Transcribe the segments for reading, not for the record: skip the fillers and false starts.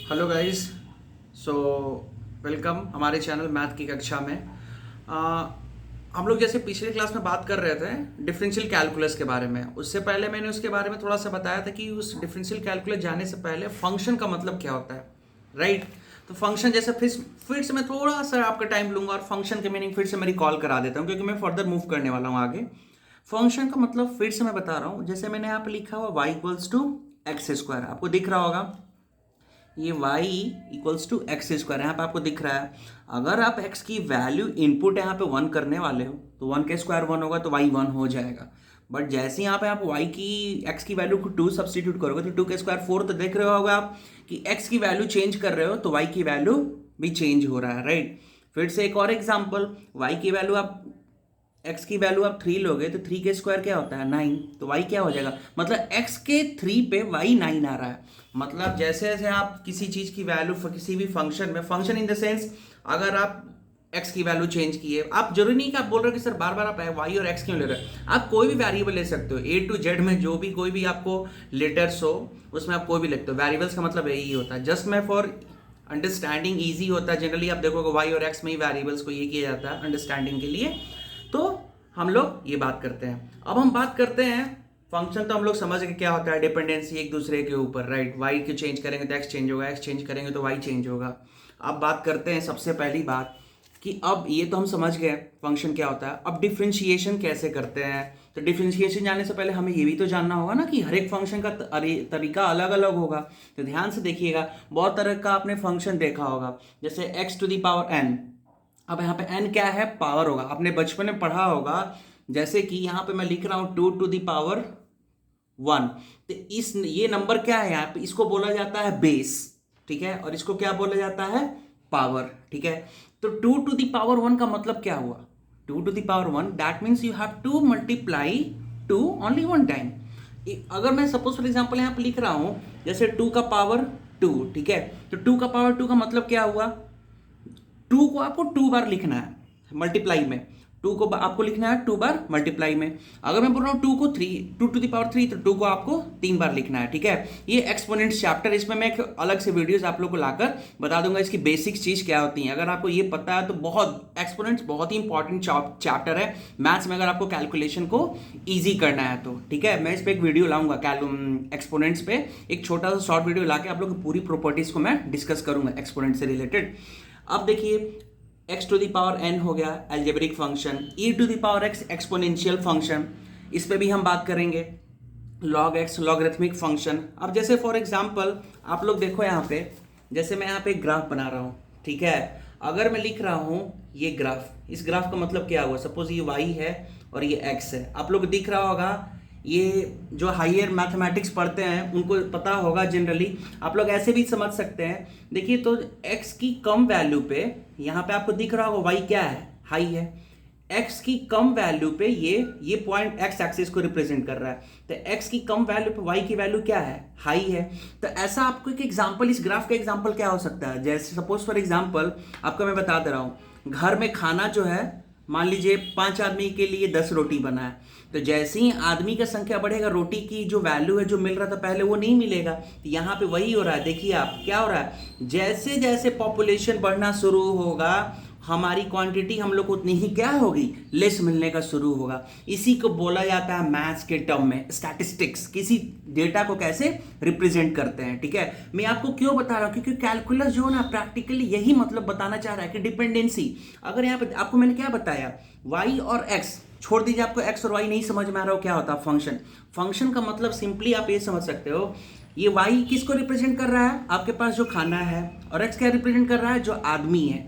Hello guys. So welcome हमारे channel math की कक्षा में। आ, हम लोग जैसे पिछले क्लास में बात कर रहे थे डिफरेंशियल कैलकुलस के बारे में। उससे पहले मैंने उसके बारे में थोड़ा सा बताया था कि उस डिफरेंशियल कैलकुलस जाने से पहले फंक्शन का मतलब क्या होता है, राइट। तो फंक्शन जैसे फिर से मैं थोड़ा सा आपका टाइम लूंगा और फंक्शन के मीनिंग फिर से मैं रिकॉल करा देता हूँ, क्योंकि मैं फर्दर मूव करने वाला हूँ आगे। फंक्शन का मतलब फिर से मैं बता रहा हूँ, जैसे मैंने यहाँ पे लिखा हुआ y equals to x square, आपको दिख रहा होगा ये y equals to x square यहाँ पे आपको दिख रहा है। अगर आप x की वैल्यू इनपुट यहाँ पे 1 करने वाले हो तो 1 का स्क्वायर 1 होगा तो y 1 हो जाएगा। बट जैसे यहाँ पे आप y की x की वैल्यू को 2 सब्सटीट्यूट करोगे तो 2 का स्क्वायर 4, तो देख रहे होगा आप कि x की वैल्यू चेंज कर रहे हो तो y की वैल्यू भी चेंज हो रहा है, राइट। फिर से एक और एग्जाम्पल, y की वैल्यू आप x की वैल्यू आप 3 लोगे तो 3 के स्क्वायर क्या होता है 9, तो y क्या हो जाएगा, मतलब x के 3 पे y 9 आ रहा है। मतलब जैसे जैसे आप किसी चीज की वैल्यू किसी भी फंक्शन में, फंक्शन इन द सेंस अगर आप x की वैल्यू चेंज की है, आप जरूरी नहीं कि आप बोल रहे हो कि सर बार बार आप y और x क्यों ले रहे हो, आप कोई भी वेरिएबल ले सकते हो। A to Z में जो भी कोई भी आपको लेटर्स हो उसमें आप कोई भी लिखते हो। वेरिएबल्स का मतलब यही होता है, जस्ट मैं फॉर अंडरस्टैंडिंग ईजी होता है। जनरली आप देखोगे y और x में ही वेरिएबल्स को ये किया जाता है अंडरस्टैंडिंग के लिए। तो हम लोग ये बात करते हैं। अब हम बात करते हैं फंक्शन, तो हम लोग समझ गए क्या होता है, डिपेंडेंसी एक दूसरे के ऊपर, राइट। वाई को चेंज करेंगे तो एक्स चेंज होगा, एक्स चेंज करेंगे तो वाई चेंज होगा। अब बात करते हैं सबसे पहली बात कि अब ये तो हम समझ गए फंक्शन क्या होता है, अब डिफ्रेंशिएशन कैसे करते हैं। तो डिफ्रेंशिएशन जाने से पहले हमें ये भी तो जानना होगा ना कि हर एक फंक्शन का तरीका अलग अलग होगा। तो ध्यान से देखिएगा, बहुत तरह का आपने फंक्शन देखा होगा, जैसे x to the power n. अब यहाँ पे n क्या है, पावर होगा, आपने बचपन में पढ़ा होगा। जैसे कि यहाँ पे मैं लिख रहा हूँ 2 टू द पावर 1, तो इस ये नंबर क्या है यहाँ पे, इसको बोला जाता है बेस, ठीक है, और इसको क्या बोला जाता है, पावर, ठीक है। तो 2 टू द पावर 1 का मतलब क्या हुआ, 2 to the power 1 that means you have to multiply 2 only one time. अगर मैं सपोज फॉर एग्जांपल यहाँ पे लिख रहा हूँ जैसे 2 का पावर 2, ठीक है, तो 2 का पावर 2 का मतलब क्या हुआ, 2 को आपको 2 बार लिखना है मल्टीप्लाई में, 2 को आपको लिखना है 2 बार मल्टीप्लाई में। अगर मैं बोल रहा हूँ 2 को 3, 2 टू द पावर 3, तो 2 को आपको 3 बार लिखना है, ठीक है। ये एक्सपोनेंट्स चैप्टर, इसमें मैं एक अलग से वीडियोस आप लोग को लाकर बता दूंगा इसकी बेसिक्स चीज क्या होती है। अगर आपको ये पता है तो बहुत एक्सपोनेंट्स बहुत ही इंपॉर्टेंट चैप्टर है मैथ्स में, अगर आपको कैलकुलेशन को ईजी करना है तो, ठीक है। मैं इस पर एक वीडियो लाऊंगा एक्सपोनेंट्स पे, एक छोटा सा शॉर्ट वीडियो लाके आप लोग की पूरी प्रॉपर्टीज को मैं डिस्कस करूंगा एक्सपोनेंट से रिलेटेड। अब देखिए x to the power n हो गया algebraic function, e to the power x exponential function, इस पे भी हम बात करेंगे। log x logarithmic function. अब जैसे फॉर एग्जांपल आप लोग देखो यहाँ पे, जैसे मैं यहाँ पे एक ग्राफ बना रहा हूँ, ठीक है। अगर मैं लिख रहा हूँ ये ग्राफ, इस ग्राफ का मतलब क्या हुआ, सपोज ये y है और ये x है। आप लोग दिख रहा होगा, ये जो हायर मैथमेटिक्स पढ़ते हैं उनको पता होगा, जनरली आप लोग ऐसे भी समझ सकते हैं। देखिए तो x की कम वैल्यू पे यहाँ पे आपको दिख रहा होगा y क्या है, हाई है। x की कम वैल्यू पे ये पॉइंट x एक्सिस को रिप्रेजेंट कर रहा है, तो x की कम वैल्यू पे y की वैल्यू क्या है, हाई है। तो ऐसा आपको एक एग्जांपल, इस ग्राफ का एग्जांपल क्या हो सकता है, जैसे सपोज फॉर एग्जांपल आपको मैं बता दे रहा हूँ, घर में खाना जो है मान लीजिए 5 आदमी के लिए 10 रोटी बना है, तो जैसे ही आदमी का संख्या बढ़ेगा रोटी की जो वैल्यू है जो मिल रहा था पहले वो नहीं मिलेगा। तो यहाँ पे वही हो रहा है, देखिए आप क्या हो रहा है, जैसे जैसे पॉपुलेशन बढ़ना शुरू होगा हमारी क्वांटिटी हम लोग को उतनी ही क्या होगी, लेस मिलने का शुरू होगा। इसी को बोला जाता है मैथ्स के टर्म में स्टैटिस्टिक्स, किसी डेटा को कैसे रिप्रेजेंट करते हैं, ठीक है। मैं आपको क्यों बता रहा हूँ, क्योंकि कैलकुलस जो है ना प्रैक्टिकली यही मतलब बताना चाह रहा है कि डिपेंडेंसी। अगर यहाँ पे आपको मैंने क्या बताया, y और x, छोड़ दीजिए आपको x और y नहीं समझ में आ रहा हो क्या होता है फंक्शन। फंक्शन का मतलब सिंपली आप ये समझ सकते हो, ये y किसको रिप्रेजेंट कर रहा है, आपके पास जो खाना है, और x क्या रिप्रेजेंट कर रहा है, जो आदमी है।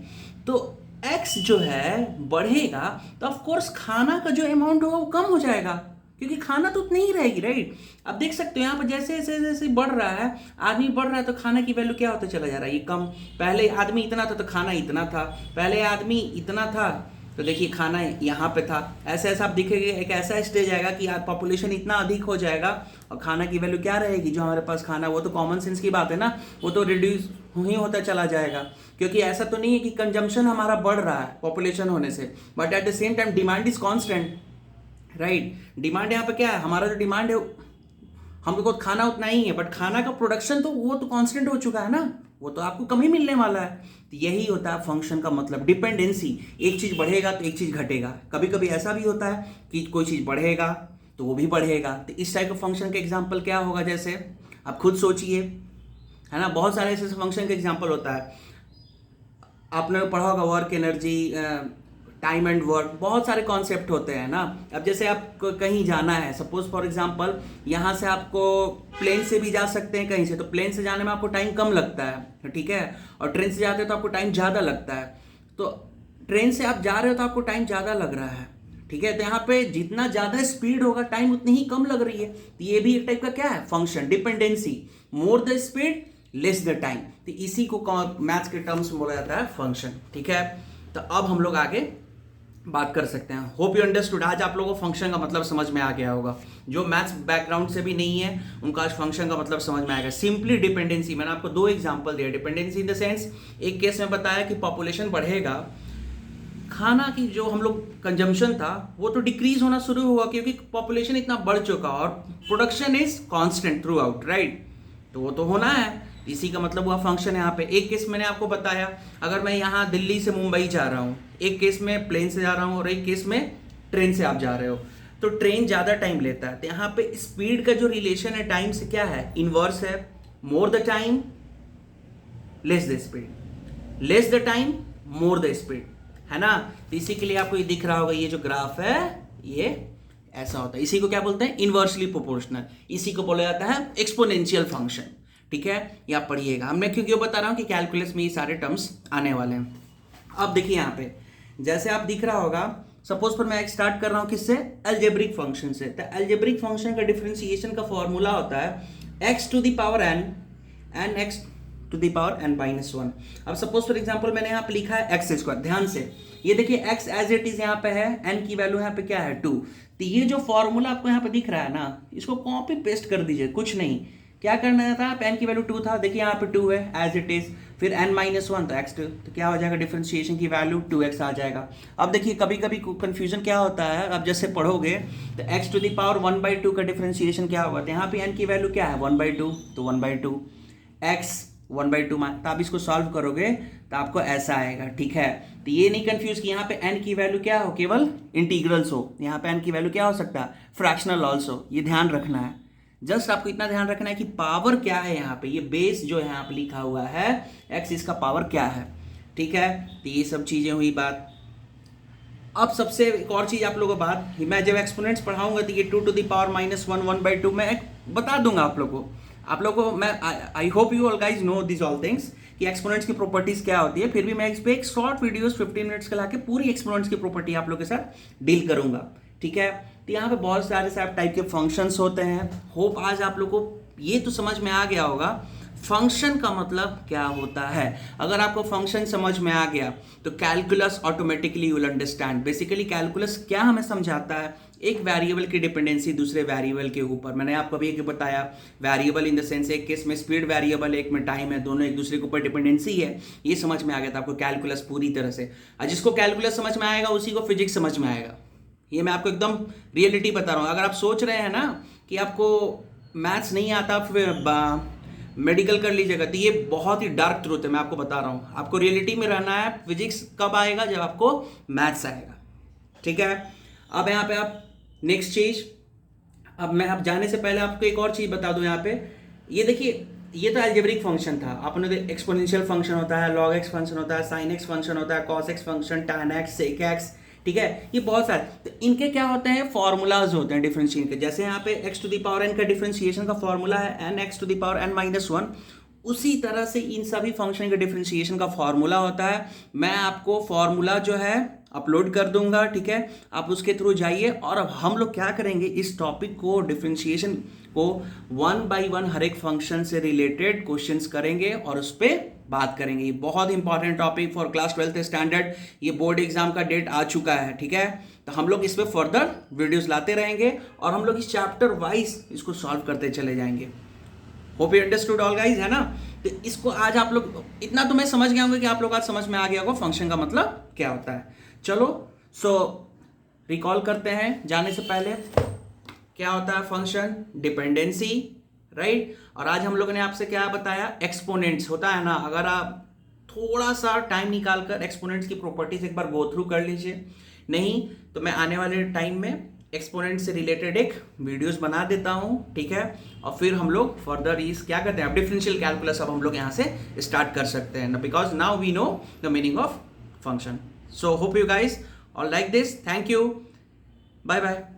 तो x जो है बढ़ेगा तो ऑफ कोर्स खाना का जो अमाउंट होगा वो कम हो जाएगा, क्योंकि खाना तो उतनी ही रहेगी, राइट। अब देख सकते हो यहाँ पर जैसे जैसे जैसे बढ़ रहा है, आदमी बढ़ रहा है तो खाना की वैल्यू क्या होता चला जा रहा है, ये कम। पहले आदमी इतना था तो खाना इतना था, पहले आदमी इतना था तो देखिए खाना यहाँ पे था। ऐसे ऐसा आप दिखेंगे, एक ऐसा स्टेज आएगा कि पॉपुलेशन इतना अधिक हो जाएगा और खाना की वैल्यू क्या रहेगी, जो हमारे पास खाना, वो तो कॉमन सेंस की बात है ना, वो तो रिड्यूस ही होता चला जाएगा। क्योंकि ऐसा तो नहीं है कि कंजम्पशन हमारा बढ़ रहा है पॉपुलेशन होने से, but at the same time demand is constant, right. Demand यहाँ पे क्या है, हमारा जो डिमांड है हम लोग को खाना उतना ही है, बट खाना का प्रोडक्शन तो वो तो कांस्टेंट हो चुका है ना, वो तो आपको कम ही मिलने वाला है। तो यही होता है फंक्शन का मतलब, डिपेंडेंसी। एक चीज़ बढ़ेगा तो एक चीज़ घटेगा। कभी कभी ऐसा भी होता है कि कोई चीज़ बढ़ेगा तो वो भी बढ़ेगा। तो इस टाइप का फंक्शन का एग्जाम्पल क्या होगा, जैसे आप खुद सोचिए, है ना। बहुत सारे ऐसे फंक्शन का एग्जाम्पल होता है। आपने पढ़ा होगा work energy, time and work, बहुत सारे कॉन्सेप्ट होते हैं ना। अब जैसे आपको कहीं जाना है, सपोज फॉर एग्जांपल यहाँ से आपको प्लेन से भी जा सकते हैं कहीं से, तो प्लेन से जाने में आपको टाइम कम लगता है, ठीक है, और ट्रेन से जाते हैं तो आपको टाइम ज़्यादा लगता है। तो ट्रेन से आप जा रहे हो तो आपको टाइम ज़्यादा लग रहा है, ठीक है। तो यहाँ पे जितना ज़्यादा स्पीड होगा टाइम उतनी ही कम लग रही है। तो ये भी एक टाइप का क्या है, function, dependency. More the speed less the time. तो इसी को मैथ्स के टर्म्स में बोला जाता है फंक्शन, ठीक है। तो अब हम लोग आगे बात कर सकते हैं। Hope you understood. आज आप लोगों को फंक्शन का मतलब समझ में आ गया होगा। जो मैथ्स बैकग्राउंड से भी नहीं है उनका आज फंक्शन का मतलब समझ में आएगा। सिंपली डिपेंडेंसी, मैंने आपको दो एग्जांपल दिए। डिपेंडेंसी इन द सेंस, एक केस में बताया कि पॉपुलेशन बढ़ेगा, खाना की जो हम लोग कंजम्पशन था वो तो डिक्रीज होना शुरू हुआ क्योंकि पॉपुलेशन इतना बढ़ चुका और production is constant through out, right. तो वो तो होना है, इसी का मतलब हुआ फंक्शन है यहाँ पे। एक केस मैंने आपको बताया, अगर मैं यहाँ दिल्ली से मुंबई जा रहा हूँ, एक केस में प्लेन से जा रहा हूँ और एक केस में ट्रेन से आप जा रहे हो, तो ट्रेन ज़्यादा टाइम लेता है। तो यहाँ पे स्पीड का जो रिलेशन है टाइम से क्या है, इनवर्स है। More the time less the speed, less the time more the speed, है ना। तो इसी के लिए आपको ये दिख रहा होगा, ये जो ग्राफ है ये ऐसा होता है। इसी को क्या बोलते हैं, इनवर्सली प्रोपोर्शनल। इसी को बोला जाता है एक्सपोनेंशियल फंक्शन, ठीक है। ये आप पढ़िएगा। मैं क्यों बता रहा हूँ कि कैलकुलस में ये सारे टर्म्स आने वाले हैं। अब देखिए यहाँ पे जैसे आप दिख रहा होगा, सपोज पर मैं स्टार्ट कर रहा हूँ किससे, अलजेब्रिक फंक्शन से। तो अलजेब्रिक फंक्शन का डिफरेंशिएशन का फॉर्मूला होता है x to the power n and x to the power n minus 1। अब सपोज फॉर एग्जांपल मैंने यहाँ पे लिखा है एक्स स्क्वायर। ध्यान से ये देखिए, x एज इट इज यहाँ पे है, n की वैल्यू यहाँ पे क्या है 2। तो ये जो फॉर्मूला आपको यहाँ पे दिख रहा है ना, इसको कॉपी पेस्ट कर दीजिए, कुछ नहीं। क्या करना था, n की वैल्यू 2 था, देखिए यहाँ पे 2 है एज इट इज, फिर n माइनस 1 तो x2, तो क्या हो जाएगा, डिफरेंशिएशन की वैल्यू 2x आ जाएगा। अब देखिए कभी कभी कंफ्यूजन क्या होता है, अब जैसे पढ़ोगे तो x टू द पावर 1/2 का डिफरेंशिएशन क्या होगा, तो यहाँ पे n की वैल्यू क्या है 1/2, तो 1/2 x 1/2 तो आप इसको सॉल्व करोगे तो आपको ऐसा आएगा, ठीक है। तो ये नहीं कंफ्यूज कि यहाँ पे n की वैल्यू क्या हो, केवल इंटीग्रल्स हो। यहाँ पे n की वैल्यू क्या हो सकता है, फ्रैक्शनल ऑल्सो। ये ध्यान रखना है, जस्ट आपको इतना ध्यान रखना है कि पावर क्या है यहाँ पे, ये बेस जो है यहाँ पे लिखा हुआ है x, इसका पावर क्या है, ठीक है। तो ये सब चीजें हुई बात। अब सबसे एक और चीज आप लोगों को बात, मैं जब एक्सपोनेंट्स पढ़ाऊंगा तो ये 2 टू द पावर माइनस 1 1/2 मैं बता दूंगा आप लोगों को मैं I hope you all guys know this all things कि एक्सपोनेंट्स की प्रॉपर्टीज क्या होती है। फिर भी मैं इस पे एक शॉर्ट वीडियोस 15 मिनट्स का लाके पूरी एक्सपोनेंट्स की प्रॉपर्टी आप लोगों के साथ डील करूंगा, ठीक है। तो यहाँ पे बहुत सारे टाइप के फंक्शंस होते हैं। होप आज आप लोग को ये तो समझ में आ गया होगा फंक्शन का मतलब क्या होता है। अगर आपको फंक्शन समझ में आ गया तो calculus automatically you will understand. Basically calculus क्या हमें समझाता है, एक वेरिएबल की डिपेंडेंसी दूसरे वेरिएबल के ऊपर। मैंने आपको अभी बताया वेरिएबल इन द सेंस, एक केस में स्पीड वेरिएबल, एक में टाइम है, दोनों एक दूसरे के ऊपर डिपेंडेंसी है। ये समझ में आ गया था आपको कैलकुलस पूरी तरह से। और जिसको कैलकुलस समझ में आएगा उसी को फिजिक्स समझ में आएगा। ये मैं आपको एकदम रियलिटी बता रहा हूँ। अगर आप सोच रहे हैं ना कि आपको मैथ्स नहीं आता फिर मेडिकल कर लीजिएगा, तो ये बहुत ही डार्क ट्रूथ है। मैं आपको बता रहा हूँ, आपको रियलिटी में रहना है। फिजिक्स कब आएगा, जब आपको मैथ्स आएगा, ठीक है। अब यहाँ पे आप नेक्स्ट चीज, अब मैं आप जाने से पहले आपको एक और चीज बता दूं। यहाँ पे ये देखिए, ये तो अलजेब्रिक फंक्शन था। अपने तो एक्सपोनेंशियल फंक्शन होता है, log x फंक्शन होता है, sin x फंक्शन होता है, cos x function, tan x, sec x, ठीक है। ये बहुत सारे, तो इनके क्या होते हैं, फॉर्मूलाज होते हैं डिफरेंशिएशन के। जैसे यहाँ पे x to the power n का डिफरेंशिएशन का फॉर्मूला है n x to the power n minus 1, उसी तरह से इन सभी फंक्शन के डिफरेंशिएशन का फॉर्मूला होता है। मैं आपको फॉर्मूला जो है अपलोड कर दूंगा, ठीक है। आप उसके थ्रू जाइए। और अब हम लोग क्या करेंगे, इस टॉपिक को, डिफरेंशिएशन को 1 बाय 1 हर एक फंक्शन से रिलेटेड क्वेश्चंस करेंगे और उस पर बात करेंगे। ये बहुत important topic for class 12th standard. ये बोर्ड एग्जाम का डेट आ चुका है, ठीक है। तो हम लोग इस पर फर्दर वीडियोस लाते रहेंगे और हम लोग इस चैप्टर वाइज इसको सॉल्व करते चले जाएंगे। Hope you understood all guys, है ना। तो इसको आज आप लोग, इतना तो मैं समझ गया हूँ कि आप लोग आज समझ में आ गया होगा फंक्शन का मतलब क्या होता है। चलो सो रिकॉल करते हैं जाने से पहले। क्या होता है फंक्शन, डिपेंडेंसी, राइट। और आज हम लोगों ने आपसे क्या बताया, एक्सपोनेंट्स होता है ना, अगर आप थोड़ा सा टाइम निकालकर एक्सपोनेंट्स की प्रॉपर्टीज एक बार गो थ्रू कर लीजिए, नहीं तो मैं आने वाले टाइम में एक्सपोनेंट से रिलेटेड एक वीडियोस बना देता हूं, ठीक है। और फिर हम लोग फर्दर इस क्या करते हैं, डिफरेंशियल कैलकुलस अब हम लोग यहां से स्टार्ट कर सकते हैं, because now we know the meaning of function. So hope you guys all like this, thank you, bye bye.